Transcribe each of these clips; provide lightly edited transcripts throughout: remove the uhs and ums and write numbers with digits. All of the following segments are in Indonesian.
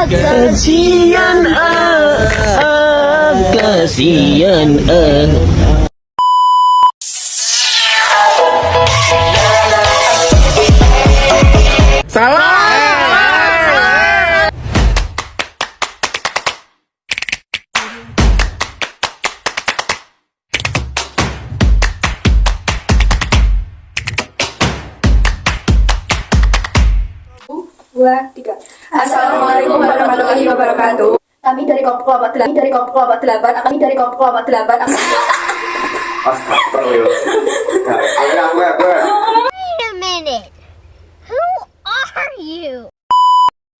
Kasian kasian Dua, tiga. Assalamualaikum warahmatullahi wabarakatuh. Kami dari kelompok 8, kami dari kelompok 8. Wait a minute. Who are you?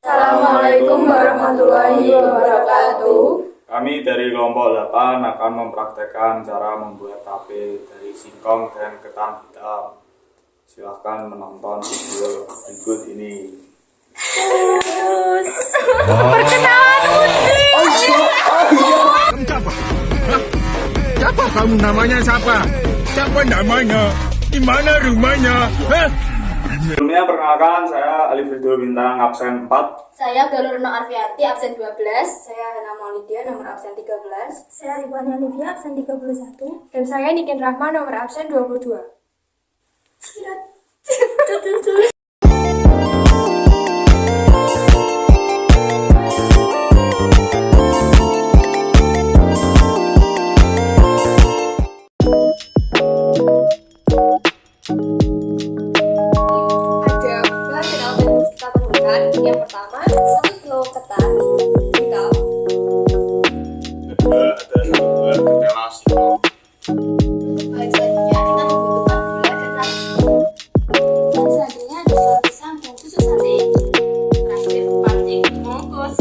Assalamualaikum warahmatullahi wabarakatuh. Kami dari kelompok 8 akan mempraktekkan cara membuat tape dari singkong dan ketan hitam. Silahkan menonton video berikut ini. Siapa kamu namanya siapa? Siapa namanya? Di mana rumahnya? Sebelumnya perkenalkan, saya Alif Ridho Bintang, absen 4. Saya Galurno Arfiati, absen 12. Saya Hana Maulidia, nomor absen 13. Saya Ribani Olivia, absen 31. Dan saya Niken Rahma, nomor absen 22. Sirat. Yang pertama, 1 kilo ketan hitam. Kedua, ada 2 ketela singkong. Untuk bahannya kita membutuhkan gula dan ragi. Dan selanjutnya ada telur pisang dan susu sate. Terakhir, pancing bungkus.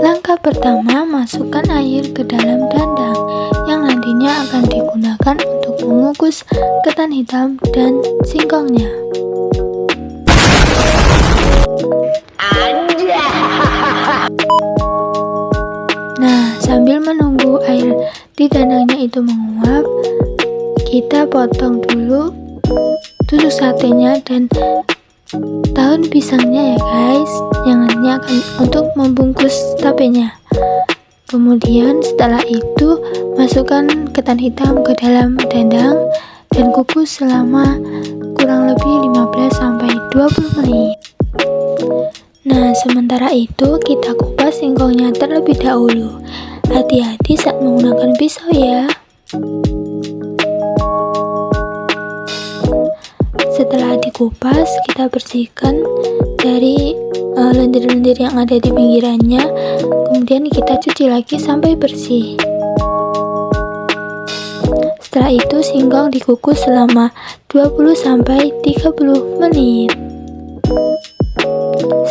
Langkah pertama, masukkan air ke dalam dandang yang nantinya akan digunakan untuk mengukus ketan hitam dan singkongnya. Nah, sambil menunggu air di dandangnya itu menguap, kita potong dulu tusuk satenya dan daun pisangnya ya guys, yang nantinya akan untuk membungkus tapenya. Kemudian setelah itu masukkan ketan hitam ke dalam dandang dan kukus selama kurang lebih 15-20 menit. Nah, sementara itu kita kupas singkongnya terlebih dahulu. Hati-hati saat menggunakan pisau ya. Setelah dikupas, kita bersihkan dari lendir-lendir yang ada di pinggirannya. Kemudian kita cuci lagi sampai bersih. Setelah itu singkong dikukus selama 20-30 menit.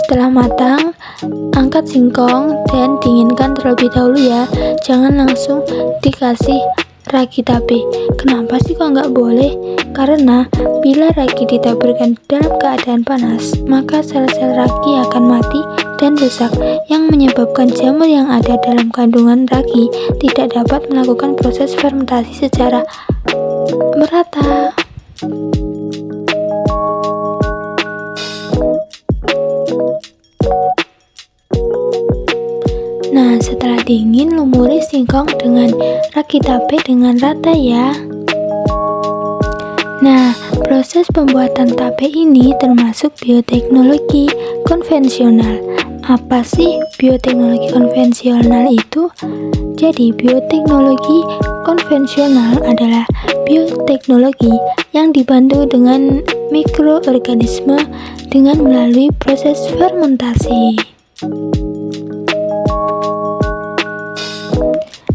Setelah matang, angkat singkong dan dinginkan terlebih dahulu ya. Jangan langsung dikasih ragi tape. Kenapa sih kok nggak boleh? Karena bila ragi ditaburkan dalam keadaan panas, maka sel-sel ragi akan mati dan rusak, yang menyebabkan jamur yang ada dalam kandungan ragi tidak dapat melakukan proses fermentasi secara merata. Nah, setelah dingin, lumuri singkong dengan ragi tape dengan rata ya. Nah, proses pembuatan tape ini termasuk bioteknologi konvensional. Apa sih bioteknologi konvensional itu? Jadi, bioteknologi konvensional adalah bioteknologi yang dibantu dengan mikroorganisme dengan melalui proses fermentasi.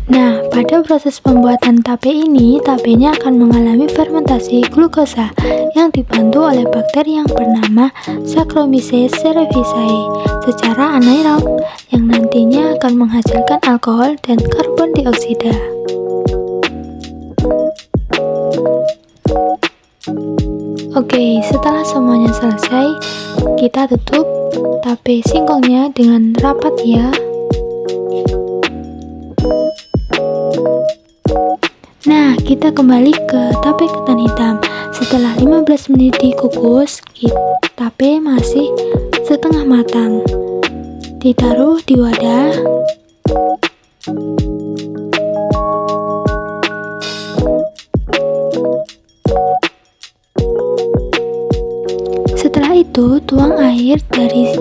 Nah, pada proses pembuatan tape ini, tapenya akan mengalami fermentasi glukosa yang dibantu oleh bakteri yang bernama Saccharomyces cerevisiae secara anaerob yang nantinya akan menghasilkan alkohol dan karbon dioksida. Oke, setelah semuanya selesai, kita tutup tape singkongnya dengan rapat ya. Nah, kita kembali ke tape ketan hitam. Setelah 15 menit dikukus, tape masih setengah matang. ditaruh di wadah. Setelah itu, tuang air dari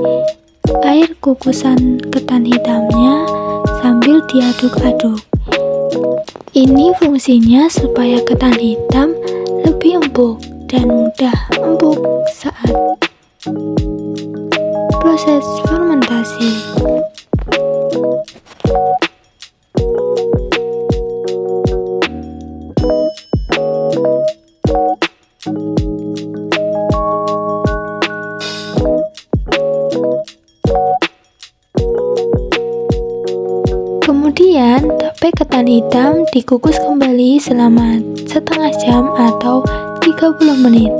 air kukusan ketan hitamnya sambil diaduk-aduk. Ini fungsinya supaya ketan hitam lebih empuk dan mudah empuk saat proses fermentasi. Kemudian, tape ketan hitam dikukus kembali selama setengah jam atau 30 menit.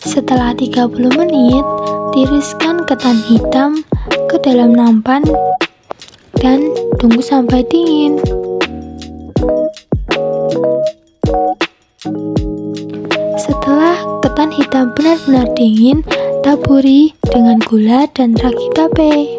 Setelah 30 menit, tiriskan ketan hitam ke dalam nampan dan tunggu sampai dingin. Setelah ketan hitam benar-benar dingin, taburi dengan gula dan ragi tape.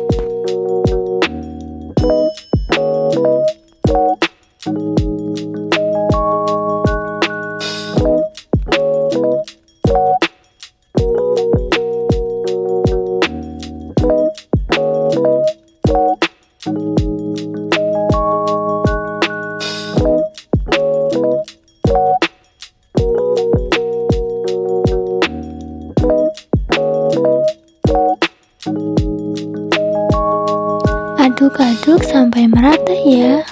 Aduk-aduk sampai merata ya.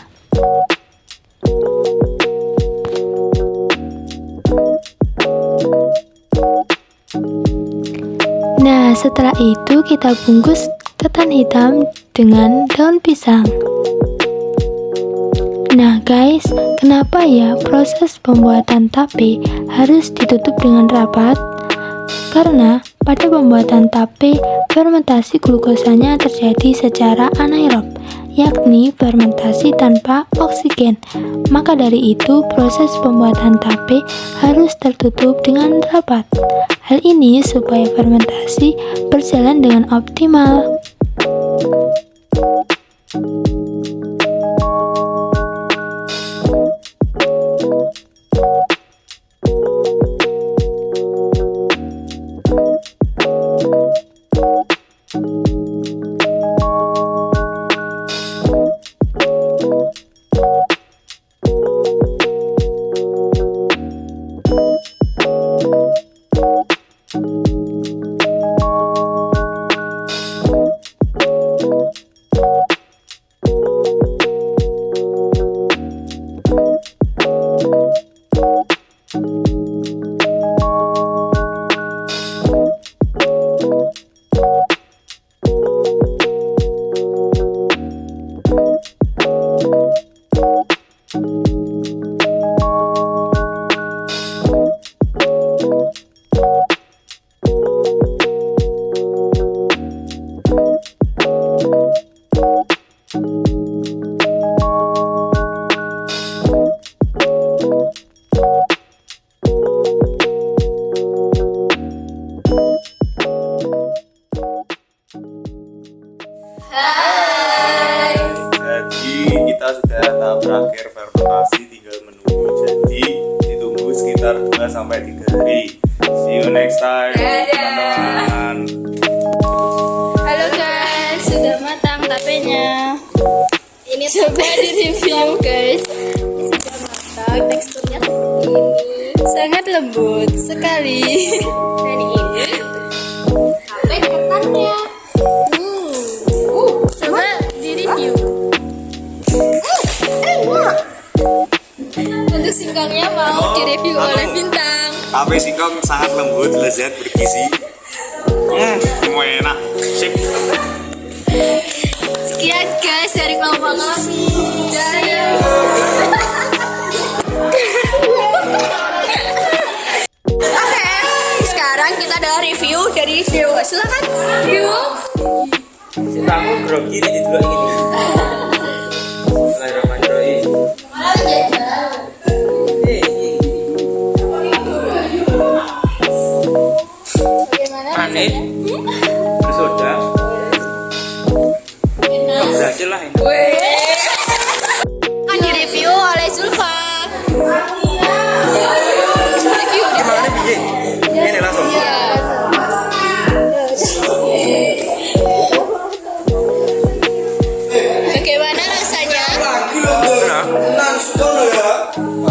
Nah, setelah itu kita bungkus ketan hitam dengan daun pisang. Nah guys, kenapa ya proses pembuatan tape harus ditutup dengan rapat? Karena pada pembuatan tape, fermentasi glukosanya terjadi secara anaerob, yakni fermentasi tanpa oksigen. Maka dari itu, proses pembuatan tape harus tertutup dengan rapat. Hal ini supaya fermentasi berjalan dengan optimal. Kita sudah tahap terakhir fermentasi, tinggal menunggu. Jadi ditunggu sekitar 2-3 hari. See you next time, teman-teman. Halo guys, sudah matang tapenya. Ini coba di review guys. Ini sudah matang, teksturnya seperti ini. Sangat lembut sekali. Dan ini tape ketannya. Coba di review. Untuk singkongnya mau direview oleh Bintang. Tape singkong sangat lembut, lezat, bergizi. Semua enak. Sip. Sekian guys dari kelompok kami. Oke, sekarang kita ada review dari Vio. Silakan Vio. Kamu grogi di dulu ini. Bismillahirrahmanirrahim.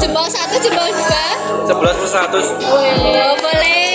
Jempol 1, jempol 2. 11 per 100. Oh, boleh.